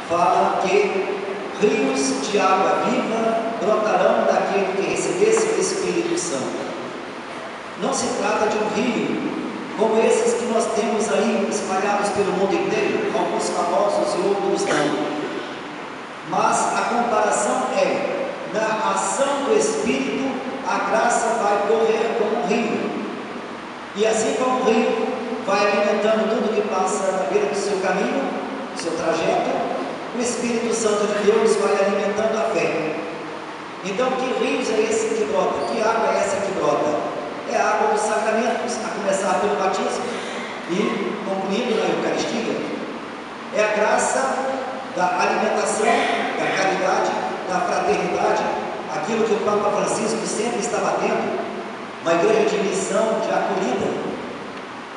fala que rios de água viva brotarão daquele que recebesse o Espírito Santo. Não se trata de um rio como esses que nós temos aí espalhados pelo mundo inteiro, alguns famosos e outros não. Mas a comparação é, na ação do Espírito, a graça vai correr como um rio. E assim como o rio vai alimentando tudo que passa na beira do seu caminho, do seu trajeto, o Espírito Santo de Deus vai alimentando a fé. Então, que rios é esse que brota? Que água é essa que brota? É a água dos sacramentos, a começar pelo batismo e concluindo na Eucaristia. É a graça da alimentação, da caridade, da fraternidade, aquilo que o Papa Francisco sempre está batendo, uma igreja de missão, de acolhida.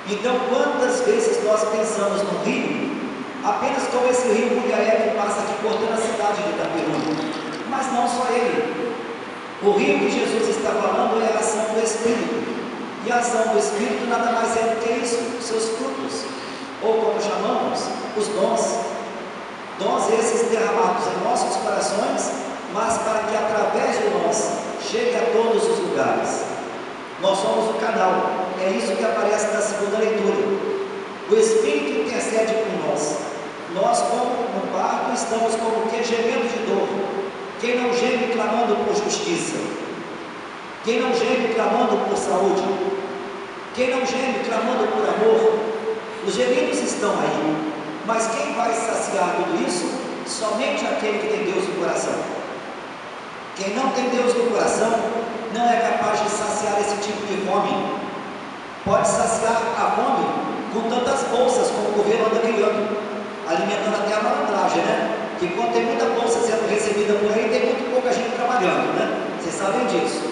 Então, quantas vezes nós pensamos no rio apenas como esse rio Mulheré que passa aqui cortando a cidade de Itaperuna, mas não só ele. O rio que Jesus está falando é a ação do Espírito, e a ação do Espírito nada mais é do que isso, os seus frutos, ou como chamamos, os dons. Dons esses derramados em nossos corações, mas para que através de nós chegue a todos os lugares. Nós somos o canal, é isso que aparece na segunda leitura. O Espírito intercede por nós. Nós, como no barco, estamos como que gemendo de dor. Quem não geme clamando por justiça? Quem não geme clamando por saúde? Quem não geme clamando por amor? Os gemidos estão aí, mas quem vai saciar tudo isso? Somente aquele que tem Deus no coração. Quem não tem Deus no coração não é capaz de saciar esse tipo de fome. Pode saciar a fome com tantas bolsas como o governo anda criando, alimentando até a malandragem, né? Que quando tem muita bolsa sendo recebida por aí, tem muito pouca gente trabalhando, né? Vocês sabem disso.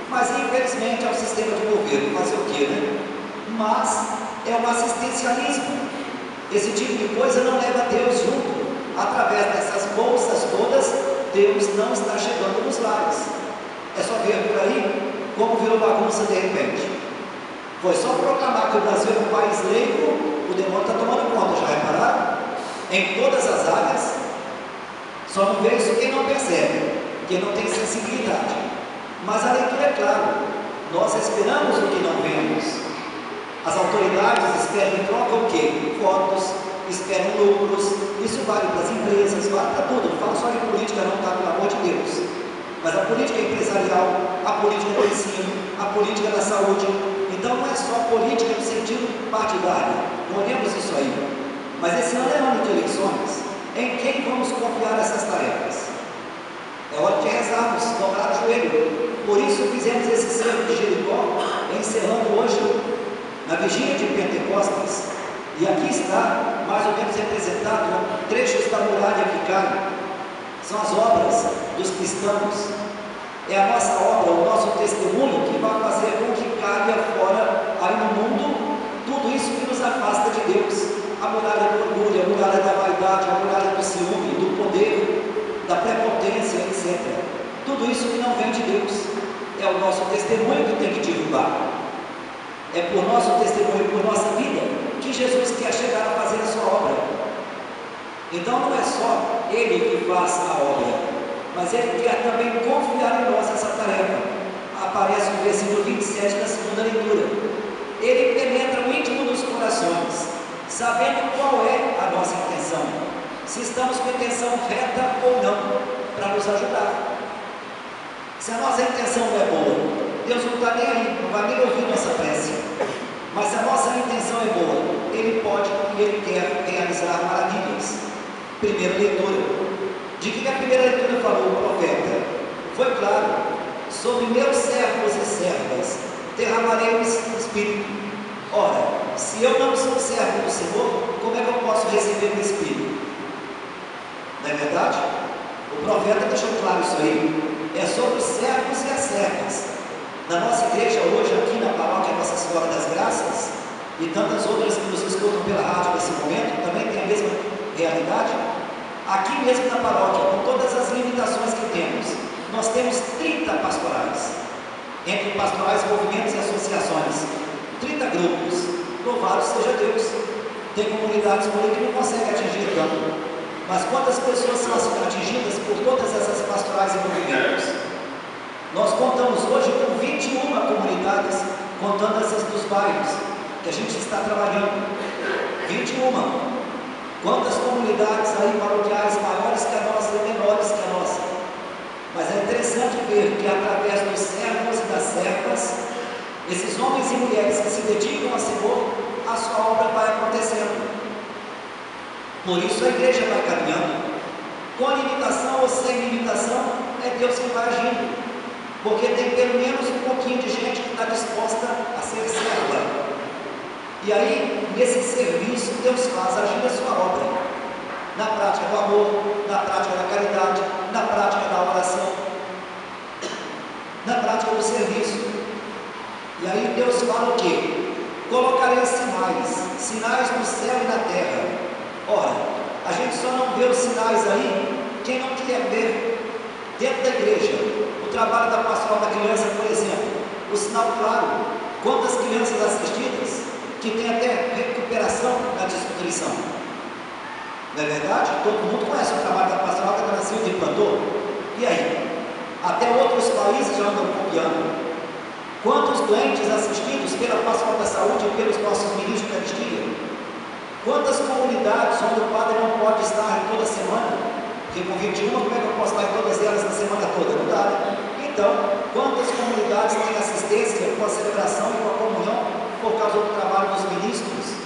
Mas infelizmente é um sistema de governo, fazer o quê, né? Mas é um assistencialismo. Esse tipo de coisa não leva Deus junto. Através dessas bolsas todas, Deus não está chegando nos lares. É só ver por aí como virou bagunça de repente. Foi só proclamar que o Brasil é um país leigo, o demônio está tomando conta, já repararam? Em todas as áreas. Só não vê isso quem não percebe, quem não tem sensibilidade. Mas a leitura é clara, nós esperamos o que não vemos. As autoridades esperam em troca o quê? Votos, esperam lucros. Isso vale para as empresas, vale para tudo. Não falo só de política não, tá? Pelo amor de Deus. Mas a política empresarial, a política do ensino, a política da saúde. Então não é só política no sentido partidário, não olhemos isso aí. Mas esse ano é ano de eleições. Em quem vamos confiar essas tarefas? É hora de rezarmos, dobrar o joelho. Por isso fizemos esse cerco de Jericó, encerrando hoje na vigília de Pentecostes. E aqui está, mais ou menos representado, trechos da muralha que caem. São as obras dos cristãos. É a nossa obra, o nosso testemunho que vai fazer com que caia fora aí no mundo tudo isso que nos afasta de Deus. A muralha do orgulho, a muralha da vaidade, a muralha do ciúme, do poder, da prepotência, etc. Tudo isso que não vem de Deus. É o nosso testemunho que tem que derrubar. É por nosso testemunho, por nossa vida, que Jesus quer chegar a fazer a sua obra. Então não é só Ele que faz a obra, mas Ele quer também confiar em nós essa tarefa. Aparece no versículo 27 da segunda leitura. Ele penetra o íntimo dos corações, sabendo qual é a nossa intenção, se estamos com a intenção reta ou não, para nos ajudar. Se a nossa intenção não é boa, Deus não está nem aí, não vai nem ouvir nossa prece. Mas se a nossa intenção é boa, Ele pode e Ele quer realizar maravilhas. Primeira leitura. De que a primeira leitura falou o profeta? Foi claro: sobre meus servos e servas derramarei o Espírito. Ora, se eu não sou servo do Senhor, como é que eu posso receber o Espírito? Não é verdade? O profeta deixou claro isso aí. É sobre os servos e as servas. Na nossa igreja hoje, aqui na paróquia Nossa Senhora das Graças, e tantas outras que nos escutam pela rádio nesse momento, também tem a mesma realidade. Aqui mesmo na paróquia, com todas as limitações que temos, nós temos 30 pastorais, entre pastorais, movimentos e associações, 30 grupos. Louvado seja Deus. Tem comunidades por aí que não conseguem atingir tanto. Mas quantas pessoas são atingidas por todas essas pastorais e movimentos? Nós contamos hoje com 21 comunidades, contando essas dos bairros que a gente está trabalhando. 21. Quantas comunidades aí paroquiais maiores que a nossa e menores que a nossa? Mas é interessante ver que através dos servos e das servas, esses homens e mulheres que se dedicam ao Senhor, a sua obra vai acontecendo. Por isso a igreja vai caminhando. Com limitação ou sem limitação, é Deus que vai agindo. Porque tem pelo menos um pouquinho de gente que está disposta a ser serva. E aí, nesse serviço, Deus faz agir a sua obra. Na prática do amor, na prática da caridade, na prática da oração, na prática do serviço. E aí Deus fala o quê? Colocarei sinais no céu e na terra. Ora, a gente só não vê os sinais aí, quem não quer ver dentro da igreja. O trabalho da pastoral da criança, por exemplo, o sinal claro, quantas crianças assistidas, que tem até recuperação da desnutrição. Não é verdade? Todo mundo conhece o trabalho da pastoral que a Brasil implantou. E aí? Até outros países já andam copiando. Quantos doentes assistidos pela pastoral da saúde e pelos nossos ministros da Eucaristia? Quantas comunidades onde o padre não pode estar toda semana? Porque com 21, como é que eu posso estar em todas elas na semana toda? Não dá, né? Então, quantas comunidades têm assistência com a celebração e com a comunhão por causa do trabalho dos ministros?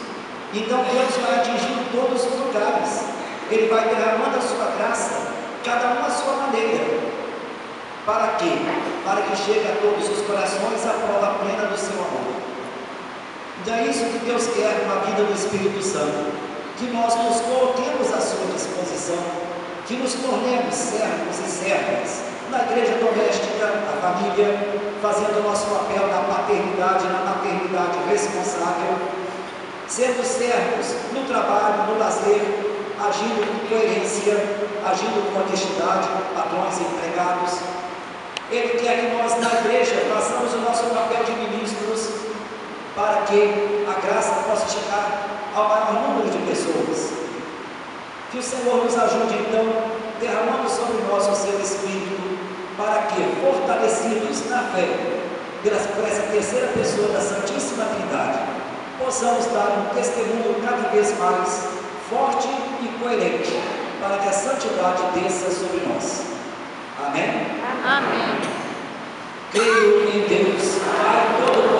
Então Deus vai atingindo todos os lugares. Ele vai derramando a sua graça, cada um à sua maneira. Para quê? Para que chegue a todos os corações a prova plena do seu amor. Então é isso que Deus quer na vida do Espírito Santo, que nós nos coloquemos à sua disposição, que nos tornemos servos e servas na igreja doméstica, na família, fazendo o nosso papel na paternidade, na maternidade responsável, sendo servos no trabalho, no lazer, agindo com coerência, agindo com honestidade, patrões e empregados. Ele quer que nós na igreja façamos o nosso papel de ministros, para que a graça possa chegar ao maior número de pessoas. Que o Senhor nos ajude então, derramando sobre nós o seu Espírito, para que, fortalecidos na fé, por essa terceira pessoa da Santíssima Trindade, possamos dar um testemunho cada vez mais forte e coerente, para que a santidade desça sobre nós. Amém? Amém. Creio em Deus, Pai Todo-Poderoso,